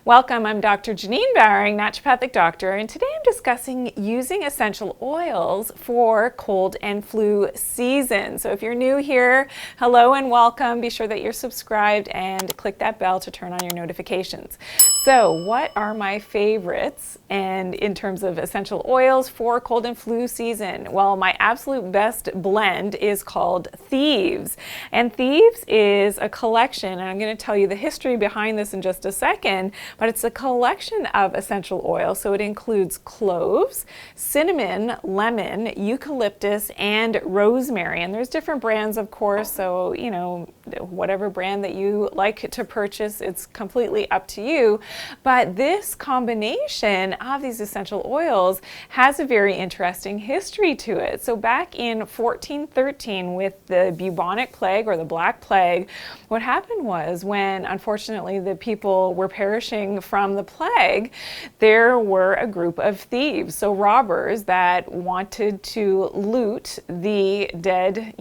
Welcome, I'm Dr. Janine naturopathic doctor, and today I'm discussing using essential oils for cold and flu season. So if you're new here, hello and welcome. Be sure that you're subscribed and click that bell to turn on your notifications. So what are my favorites and in terms of essential oils for cold and flu season? Well, my absolute best blend is called Thieves. And Thieves is a collection, and I'm going to tell you the history behind this in just a second, but it's a collection of essential oils. So it includes cloves, cinnamon, lemon, eucalyptus, and rosemary. And there's different brands, of course, so you know, whatever brand that you like to purchase, it's completely up to you. But this combination of these essential oils has a very interesting history to it. So back in 1413 with the bubonic plague or the Black Plague, what happened was when unfortunately the people were perishing from the plague, there were a group of thieves, so robbers that wanted to loot the dead,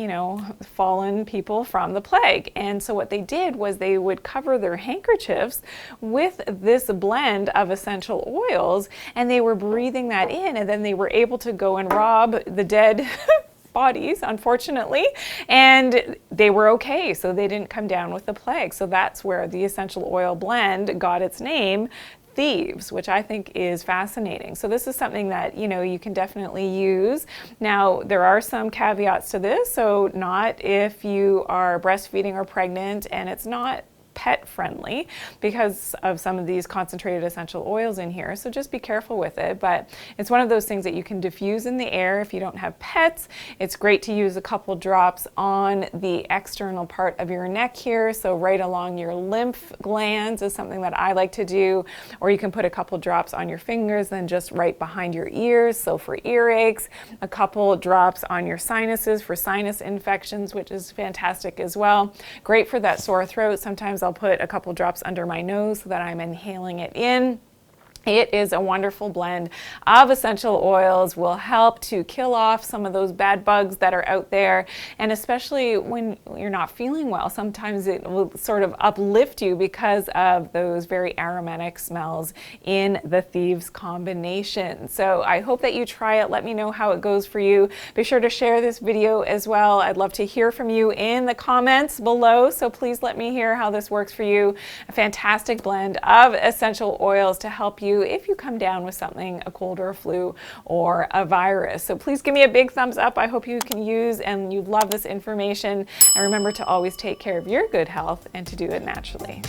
fallen people from the plague. And so what they did was they would cover their handkerchiefs with this blend of essential oils, and they were breathing that in, and then they were able to go and rob the dead bodies, unfortunately, and they were okay, so they didn't come down with the plague. So that's where the essential oil blend got its name, Thieves, which I think is fascinating. So this is something that you can definitely use. Now there are some caveats to this, so not if you are breastfeeding or pregnant, and it's not pet friendly because of some of these concentrated essential oils in here, so just be careful with it. But it's one of those things that you can diffuse in the air if you don't have pets. It's great to use a couple drops on the external part of your neck here, so right along your lymph glands is something that I like to do, or you can put a couple drops on your fingers, then just right behind your ears, so for earaches, a couple drops on your sinuses for sinus infections, which is fantastic as well. Great for that sore throat. Sometimes I'll put a couple drops under my nose so that I'm inhaling it in. It is a wonderful blend of essential oils, will help to kill off some of those bad bugs that are out there, and especially when you're not feeling well, sometimes it will sort of uplift you because of those very aromatic smells in the Thieves combination. So I hope that you try it. Let me know how it goes for you. Be sure to share this video as well. I'd love to hear from you in the comments below, so please let me hear how this works for you. A fantastic blend of essential oils to help you if you come down with something, a cold or a flu or a virus. So please give me a big thumbs up. I hope you can use and you love this information. And remember to always take care of your good health and to do it naturally.